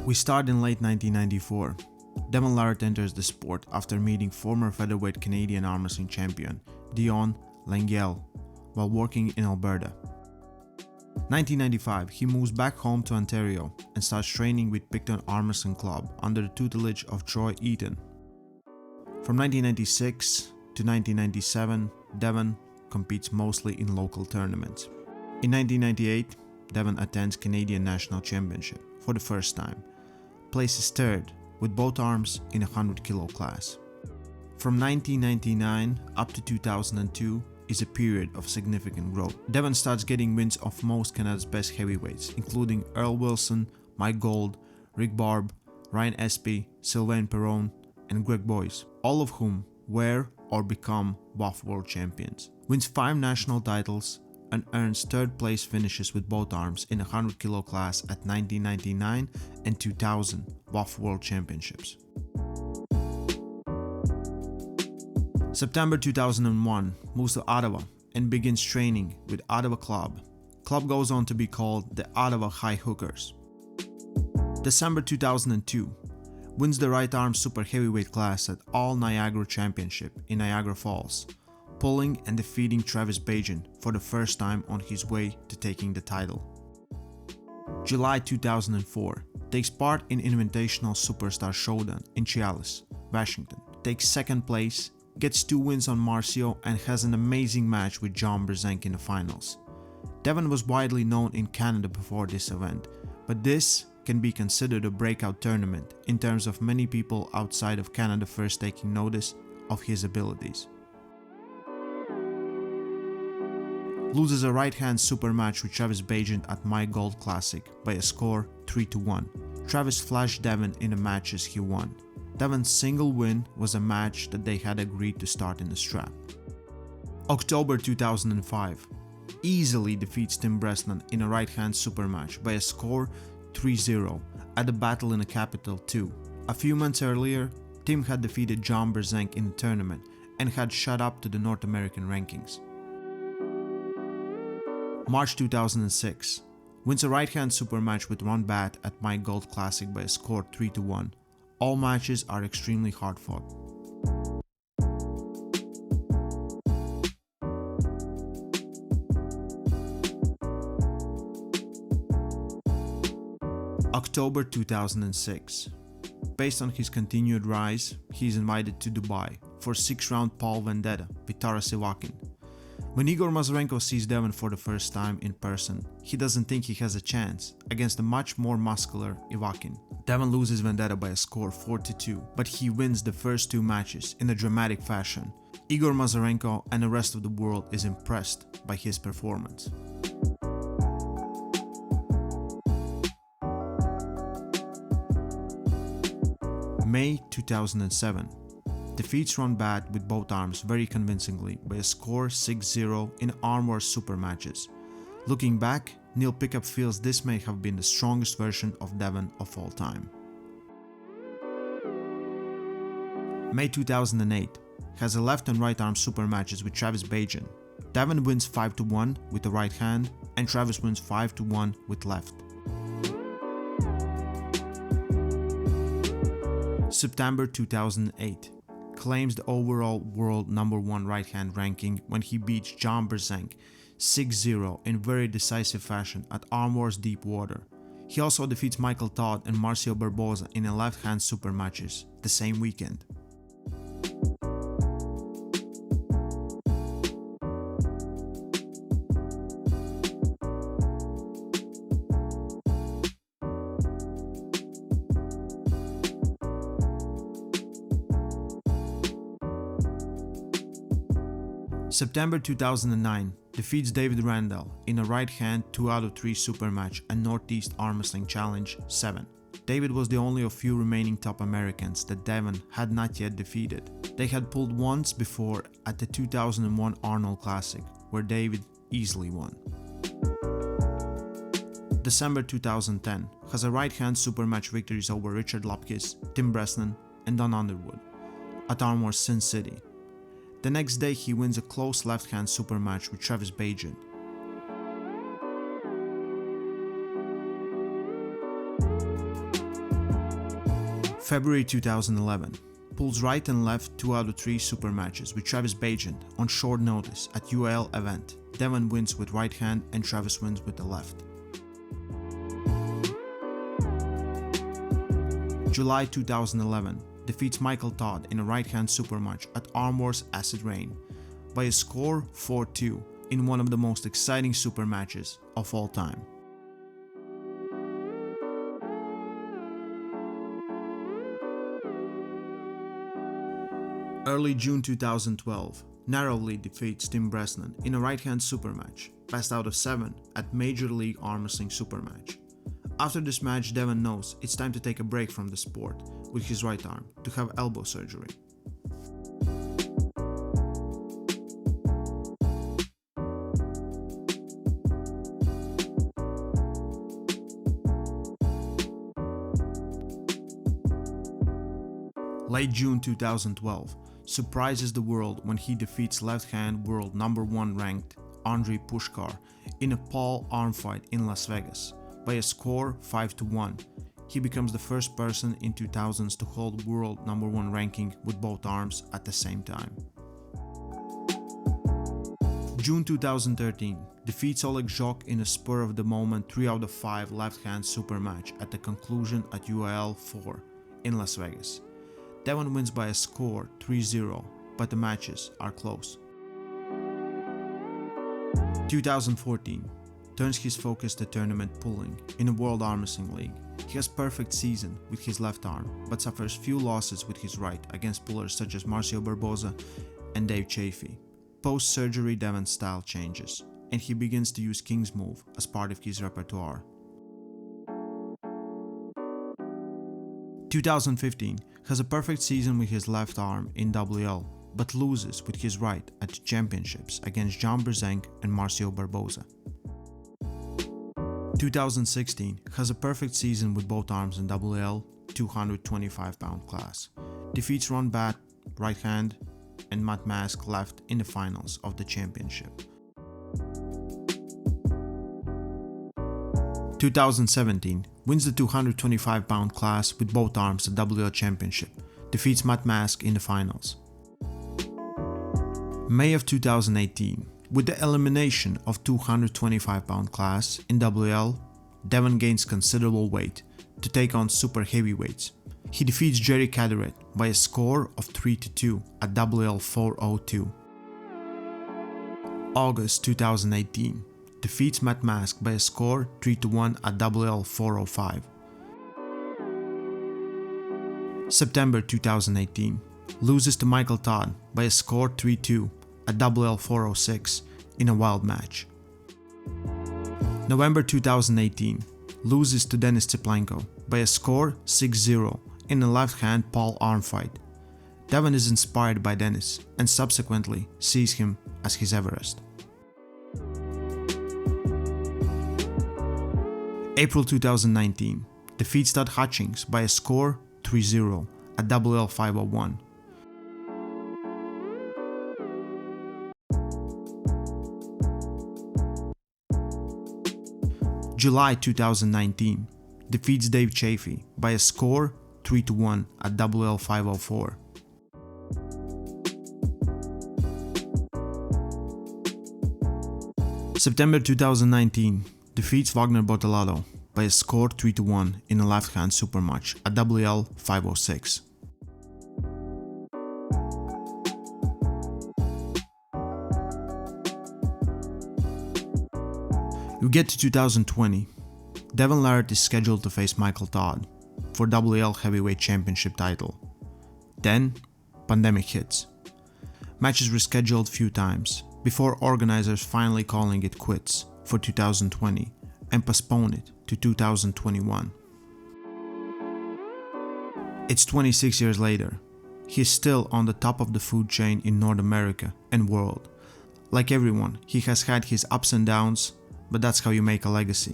We start in late 1994. Devon Larratt enters the sport after meeting former featherweight Canadian arm wrestling champion Devon Larratt while working in Alberta. 1995, he moves back home to Ontario and starts training with Picton Arm Wrestling Club under the tutelage of Troy Eaton. From 1996 to 1997, Devon competes mostly in local tournaments. In 1998, Devon attends Canadian National Championship for the first time, places third with both arms in a 100 kilo class. From 1999 up to 2002 is a period of significant growth. Devon starts getting wins of most Canada's best heavyweights, including Earl Wilson, Mike Gold, Rick Barb, Ryan Espy, Sylvain Perron, and Greg Boyce, all of whom were or become WAF World Champions. Wins 5 national titles and earns third place finishes with both arms in a 100 kilo class at 1999 and 2000 WAF World Championships. September 2001, moves to Ottawa and begins training with Ottawa Club. Club goes on to be called the Ottawa High Hookers. December 2002, wins the right arm super heavyweight class at All Niagara Championship in Niagara Falls, pulling and defeating Travis Bajan for the first time on his way to taking the title. July 2004, takes part in Invitational Superstar Showdown in Chehalis, Washington, takes second place, gets 2 wins on Marcio, and has an amazing match with John Brzenk in the finals. Devon was widely known in Canada before this event, but this can be considered a breakout tournament in terms of many people outside of Canada first taking notice of his abilities. Loses a right-hand super match with Travis Bajan at My Gold Classic by a score 3-1. Travis flashed Devon in the matches he won. Devon's single win was a match that they had agreed to start in the strap. October 2005, easily defeats Tim Bresnan in a right-hand super match by a score 3-0 at the Battle in the Capital 2. A few months earlier, Tim had defeated John Brzenk in the tournament and had shot up to the North American rankings. March 2006, wins a right-hand super match with Ron Batt at My Gold Classic by a score 3-1. All matches are extremely hard fought. October 2006. Based on his continued rise, he is invited to Dubai for 6-round Paul Vendetta with Taras Ivakin. When Igor Mazurenko sees Devon for the first time in person, he doesn't think he has a chance against the much more muscular Ivakin. Devon loses Vendetta by a score 4-2, but he wins the first 2 matches in a dramatic fashion. Igor Mazurenko and the rest of the world is impressed by his performance. May 2007. Defeats Ron Batt with both arms very convincingly by a score 6-0 in Arm Wars super matches. Looking back, Neil Pickup feels this may have been the strongest version of Devon of all time. May 2008, has a left and right arm super matches with Travis Bajan. Devon wins 5-1 with the right hand and Travis wins 5-1 with left. September 2008. Claims the overall world #1 right-hand ranking when he beats John Brzenk 6-0 in very decisive fashion at Arm Wars Deep Water. He also defeats Michael Todd and Marcio Barboza in a left-hand super matches the same weekend. September 2009, defeats David Randall in a right-hand 2-out-of-3 super match at Northeast Arm Wrestling Challenge 7. David was the only of few remaining top Americans that Devon had not yet defeated. They had pulled once before at the 2001 Arnold Classic, where David easily won. December 2010, has a right-hand super match victories over Richard Lopkis, Tim Bresnan, and Don Underwood at Arm Wars Sin City. The next day he wins a close left-hand super match with Travis Bajan. February 2011. Pulls right and left 2 out of 3 super matches with Travis Bagent on short notice at UAL event. Devon wins with right hand and Travis wins with the left. July 2011. Defeats Michael Todd in a right hand super match at Arm Wars Acid Rain by a score 4-2 in one of the most exciting super matches of all time. Early June 2012, narrowly defeats Tim Bresnan in a right-hand super match, best out of 7 at Major League Arm Wrestling super match. After this match, Devon knows it's time to take a break from the sport with his right arm to have elbow surgery. Late June 2012, surprises the world when he defeats left-hand world #1 ranked Andrei Pushkar in a pole arm fight in Las Vegas by a score 5-1. He becomes the first person in 2000s to hold world #1 ranking with both arms at the same time. June 2013, defeats Oleg Zhok in a spur of the moment 3 out of 5 left-hand super match at the conclusion at UAL 4 in Las Vegas. Devon wins by a score 3-0, but the matches are close. 2014, turns his focus to tournament pulling in a World Arm Wrestling League. He has perfect season with his left arm, but suffers few losses with his right against pullers such as Marcio Barboza and Dave Chafee. Post-surgery, Devon's style changes, and he begins to use King's Move as part of his repertoire. 2015, has a perfect season with his left arm in WL, but loses with his right at the championships against John Brzenk and Marcio Barboza. 2016, has a perfect season with both arms in WL 225-pound class. Defeats Ron Batt, right hand, and Matt Mask left in the finals of the championship. 2017, wins the 225-pound class with both arms at WL Championship, defeats Matt Mask in the finals. May of 2018, with the elimination of 225-pound class in WL, Devon gains considerable weight to take on super heavyweights. He defeats Jerry Caderet by a score of 3-2 at WL 402. August 2018, defeats Matt Mask by a score 3-1 at WL 405. September 2018, loses to Michael Todd by a score 3-2 at WL 406 in a wild match. November 2018, loses to Denis Tsiplenko by a score 6-0 in a left-hand pole arm fight. Devon is inspired by Denis and subsequently sees him as his Everest. April 2019, defeats Todd Hutchings by a score 3-0 at WL 501. July 2019, defeats Dave Chafee by a score 3-1 at WL 504. September 2019, defeats Wagner Bottolato by a score 3-1 in a left-hand super match at WL 506. We get to 2020. Devon Larratt is scheduled to face Michael Todd for WL Heavyweight Championship title. Then, pandemic hits. Matches were scheduled few times before organizers finally calling it quits for 2020 and postpone it to 2021. It's 26 years later. He's still on the top of the food chain in North America and world. Like everyone, he has had his ups and downs, but that's how you make a legacy.